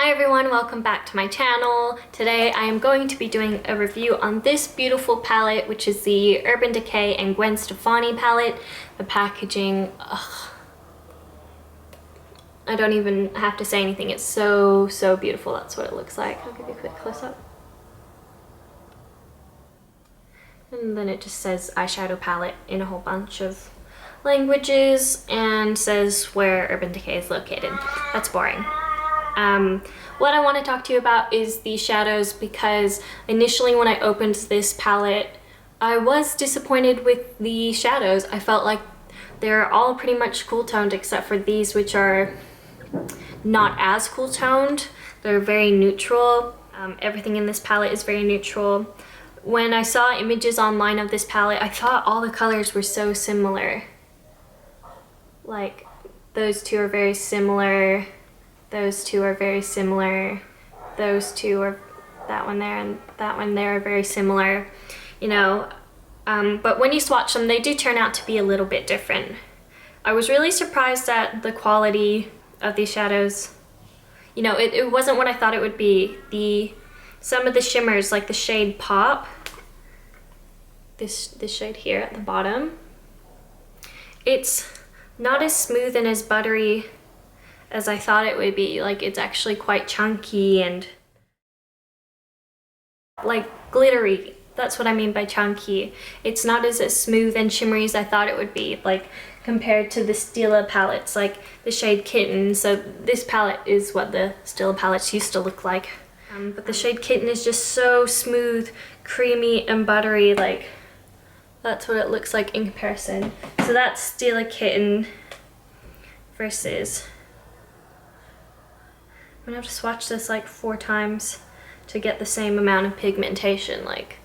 Hi everyone, welcome back to my channel. Today I am going to be doing a review on this beautiful palette, which is the Urban Decay and Gwen Stefani palette. The packaging, ugh, I don't even have to say anything. It's so beautiful. That's what it looks like. I'll give you a quick close-up. And then it just says eyeshadow palette in a whole bunch of languages and says where Urban Decay is located. That's boring. What I want to talk to you about is the shadows, because initially when I opened this palette, I was disappointed with the shadows. I felt like they're all pretty much cool toned except for these, which are not as cool toned. They're very neutral. Everything in this palette is very neutral. When I saw images online of this palette, I thought all the colors were so similar. Like, those two are very similar. Those two are very similar. Those two are, that one there and that one there are very similar, you know. But when you swatch them, they do turn out to be a little bit different. I was really surprised at the quality of these shadows. You know, it wasn't what I thought it would be. Some of the shimmers, like the shade Pop, this shade here at the bottom, it's not as smooth and as buttery as I thought it would be. Like, it's actually quite chunky and like glittery. That's what I mean by chunky. It's not as smooth and shimmery as I thought it would be, like compared to the Stila palettes, like the shade Kitten. So this palette is what the Stila palettes used to look like. But the shade Kitten is just so smooth, creamy, and buttery. Like, that's what it looks like in comparison. So that's Stila Kitten versus, I'm gonna have to swatch this like 4 times to get the same amount of pigmentation. Like,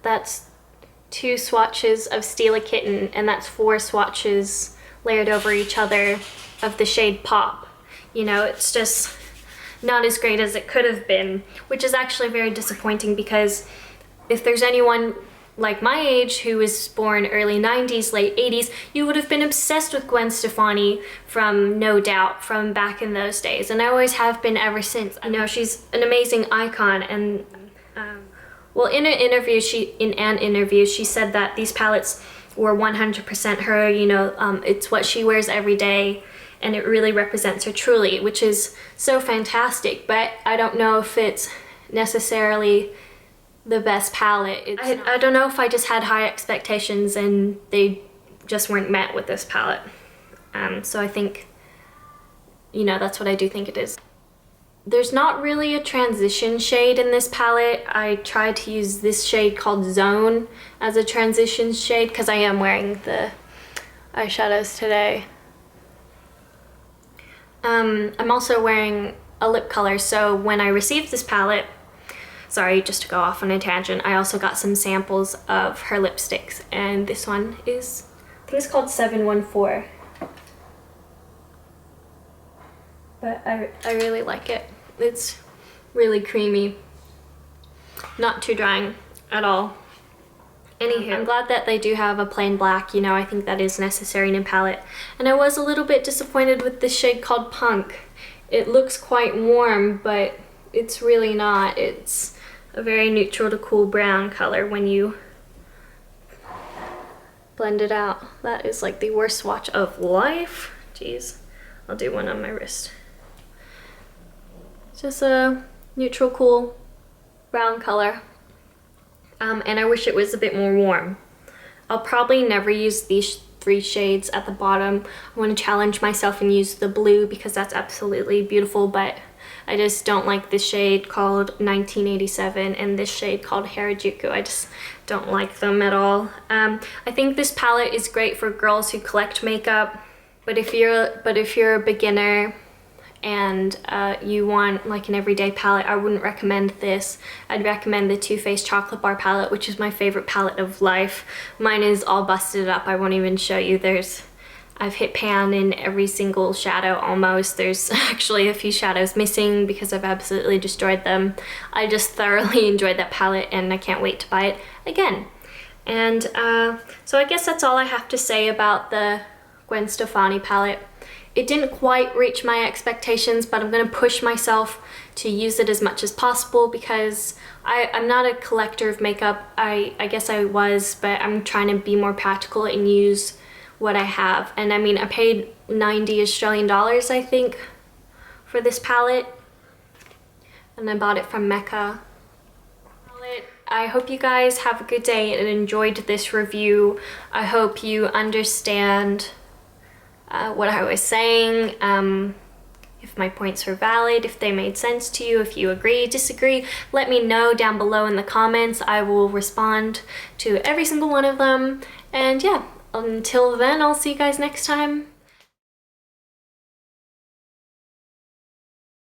that's 2 swatches of Stila Kitten, and that's 4 swatches layered over each other of the shade Pop. You know, it's just not as great as it could have been, which is actually very disappointing, because if there's anyone like my age who was born early 90s, late 80s, you would have been obsessed with Gwen Stefani from No Doubt, from back in those days, and I always have been ever since. I know she's an amazing icon, and well, in an interview she said that these palettes were 100% her. You know, it's what she wears every day, and it really represents her truly, which is so fantastic. But I don't know if it's necessarily the best palette. I don't know if I just had high expectations and they just weren't met with this palette. So I think, you know, that's what I do think it is. There's not really a transition shade in this palette. I tried to use this shade called Zone as a transition shade because I am wearing the eyeshadows today. I'm also wearing a lip color, so when I received this palette, sorry, just to go off on a tangent, I also got some samples of her lipsticks, and this one is, I think it's called 714. But I really like it. It's really creamy, not too drying at all. Anywho, I'm glad that they do have a plain black. You know, I think that is necessary in a palette. And I was a little bit disappointed with this shade called Punk. It looks quite warm, but it's really not. It's a very neutral to cool brown color when you blend it out. That is like the worst swatch of life. Jeez, I'll do one on my wrist. Just a neutral, cool brown color. And I wish it was a bit more warm. I'll probably never use these 3 shades at the bottom. I want to challenge myself and use the blue because that's absolutely beautiful, but I just don't like this shade called 1987 and this shade called Harajuku. I just don't like them at all. I think this palette is great for girls who collect makeup, but if you're a beginner and you want like an everyday palette, I wouldn't recommend this. I'd recommend the Too Faced Chocolate Bar palette, which is my favorite palette of life. Mine is all busted up. I won't even show you. I've hit pan in every single shadow almost. There's actually a few shadows missing because I've absolutely destroyed them. I just thoroughly enjoyed that palette and I can't wait to buy it again. And so I guess that's all I have to say about the Gwen Stefani palette. it didn't quite reach my expectations, but I'm gonna push myself to use it as much as possible because I'm not a collector of makeup. I guess I was, but I'm trying to be more practical and use what I have. And I mean, I paid 90 Australian dollars, I think, for this palette. And I bought it from Mecca. I hope you guys have a good day and enjoyed this review. I hope you understand what I was saying, if my points were valid, if they made sense to you, if you agree, disagree, let me know down below in the comments. I will respond to every single one of them. And yeah, until then, I'll see you guys next time.